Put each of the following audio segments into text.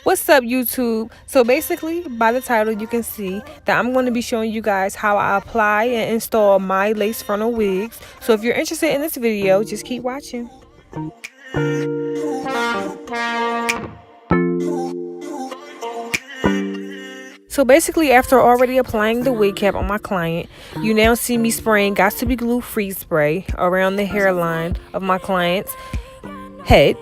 What's up, YouTube? So basically, by the title, you can see that I'm going to be showing you guys how I apply and install my lace frontal wigs. So if you're interested in this video, just keep watching. So basically, after already applying the wig cap on my client, you now see me spraying Got to Be Glue freeze spray around the hairline of my client's head.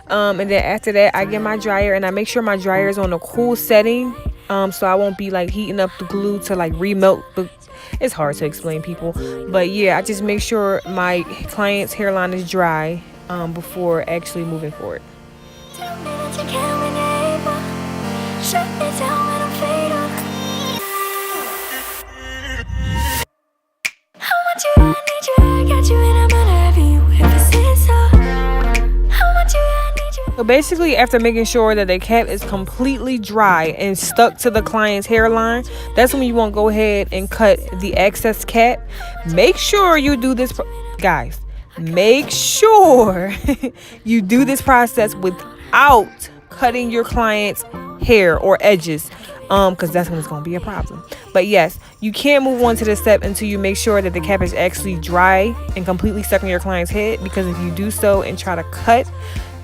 And then after that, I get my dryer and I make sure my dryer is on a cool setting, so I won't be like heating up the glue to like remelt the. It's hard to explain, people, but yeah, I just make sure my client's hairline is dry before actually moving forward. So basically, after making sure that the cap is completely dry and stuck to the client's hairline, that's when you want to go ahead and cut the excess cap. Make sure you do this, guys. Make sure you do this process without cutting your client's hair or edges, because that's when it's going to be a problem. But yes, you can't move on to the step until you make sure that the cap is actually dry and completely stuck in your client's head, because if you do so and try to cut,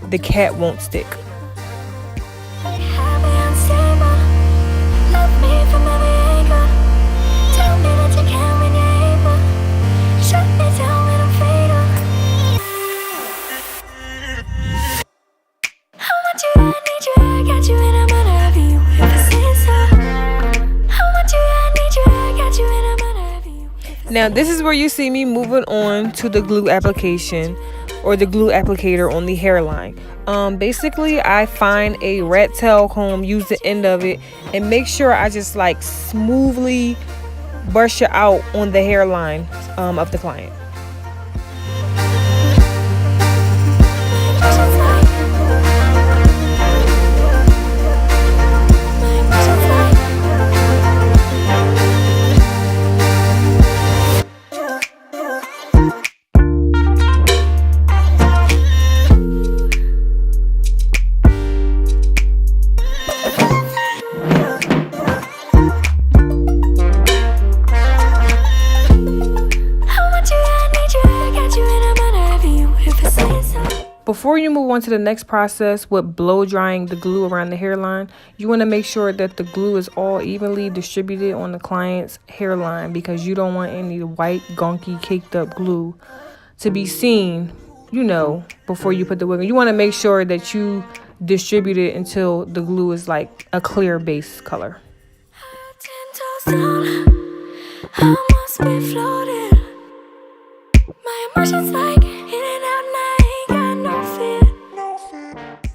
the cap won't stick. Now this is where you see me moving on to the glue application or the glue applicator on the hairline. Basically, I find a rat tail comb, use the end of it, and make sure I just like smoothly brush it out on the hairline of the client. Before you move on to the next process with blow drying the glue around the hairline, you want to make sure that the glue is all evenly distributed on the client's hairline, because you don't want any white, gunky, caked up glue to be seen, before you put the wig on. You want to make sure that you distribute it until the glue is like a clear base color.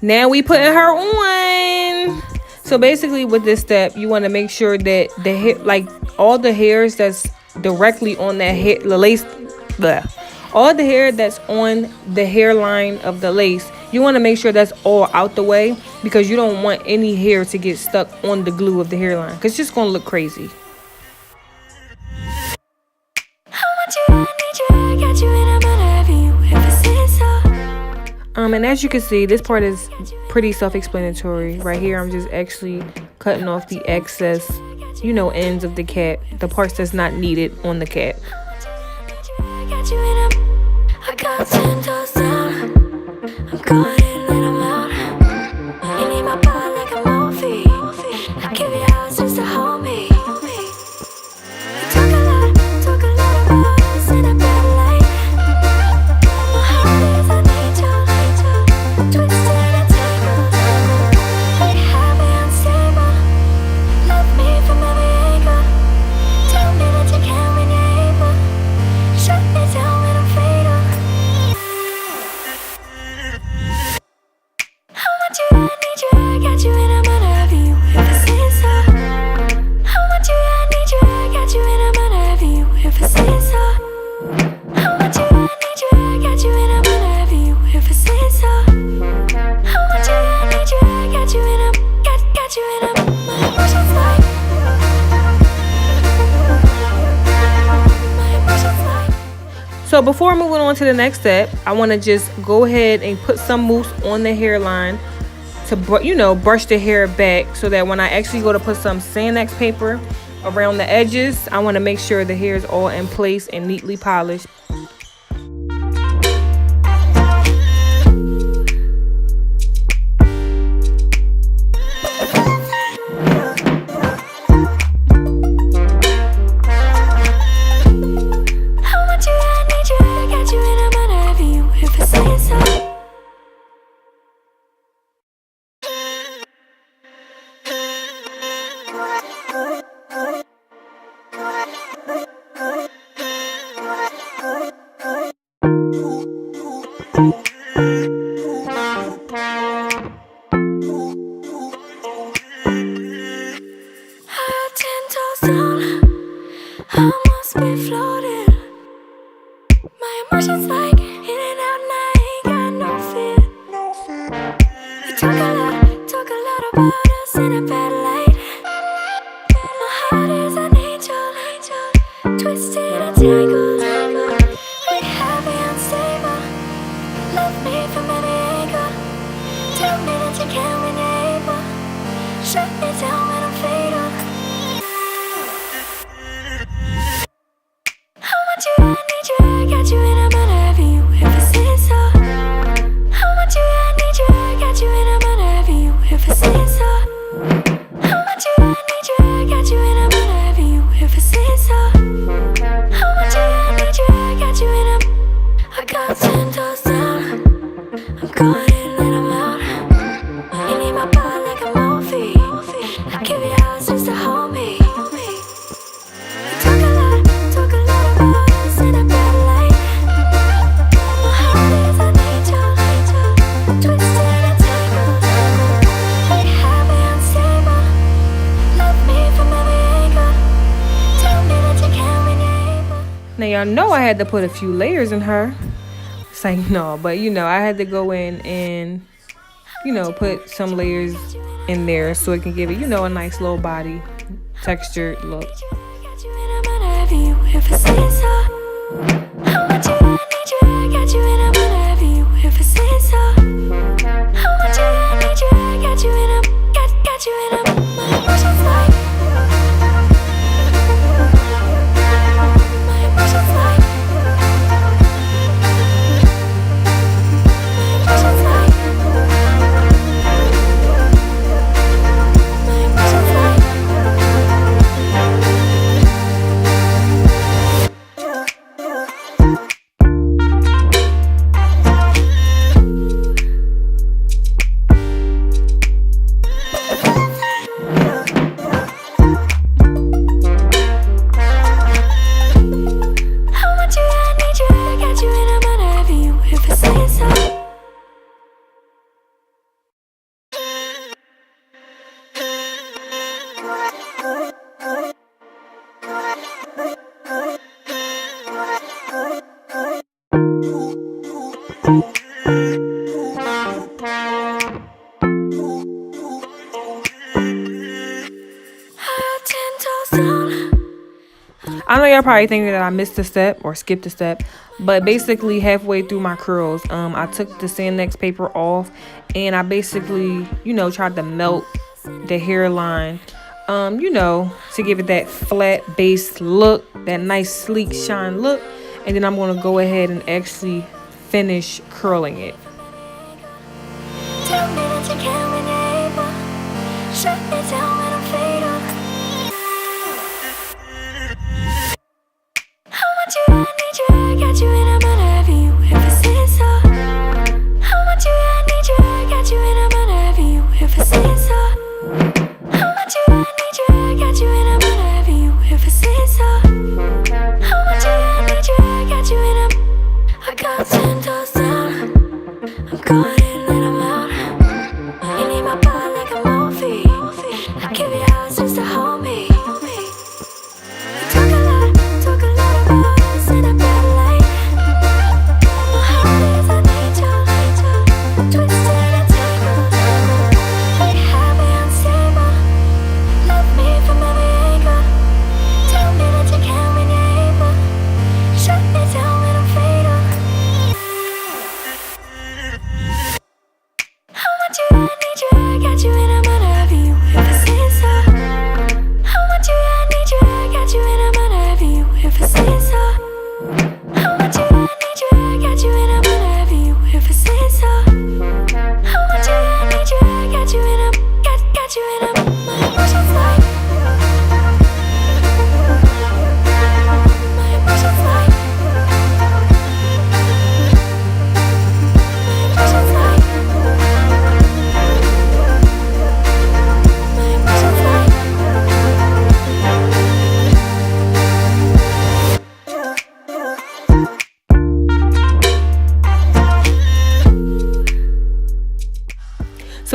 Now we putting her on. So basically with this step, you want to make sure that the hair, like all the hairs that's directly on that hair, the lace, all the hair that's on the hairline of the lace, you want to make sure that's all out the way, because you don't want any hair to get stuck on the glue of the hairline, because it's just going to look crazy. And as you can see, this part is pretty self-explanatory. Right here, I'm just actually cutting off the excess, ends of the cap, the parts that's not needed on the cap. So before moving on to the next step, I want to just go ahead and put some mousse on the hairline to brush the hair back, so that when I actually go to put some Sand-X paper around the edges, I want to make sure the hair is all in place and neatly polished. Now y'all know I had to put a few layers in her. It's like, no, but I had to go in and put some layers in there so it can give it a nice little body textured look. I know y'all probably thinking that I missed a step or skipped a step, but basically halfway through my curls, I took the Sand-X paper off and I basically, tried to melt the hairline, to give it that flat base look, that nice sleek shine look. And then I'm going to go ahead and actually finish curling it.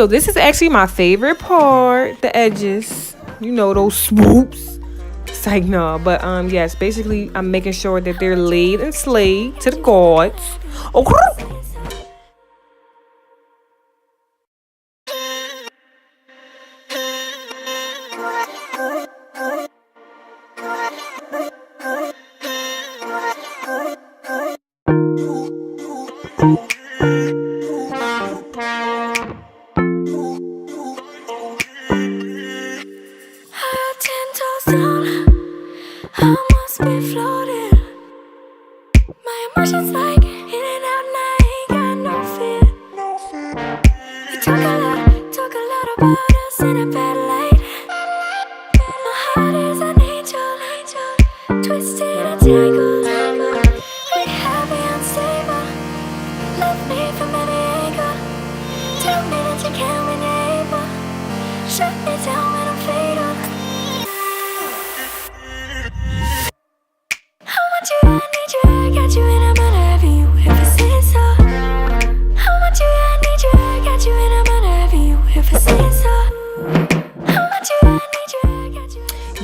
So this is actually my favorite part, the edges. You know, those swoops. It's like, no, but yes, basically I'm making sure that they're laid and slayed to the gods. Okay.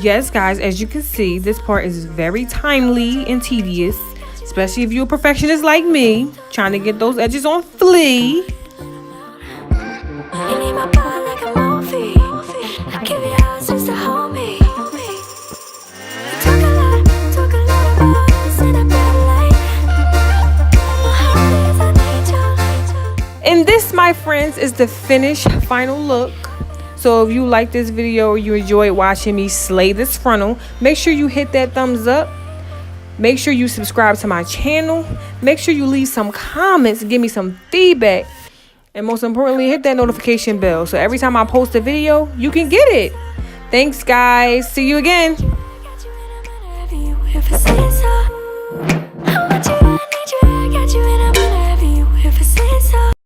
Yes, guys, as you can see, this part is very timely and tedious, especially if you're a perfectionist like me, trying to get those edges on flee. And this, my friends, is the finished final look. So if you like this video or you enjoyed watching me slay this frontal, make sure you hit that thumbs up. Make sure you subscribe to my channel. Make sure you leave some comments, give me some feedback. And most importantly, hit that notification bell so every time I post a video, you can get it. Thanks, guys. See you again.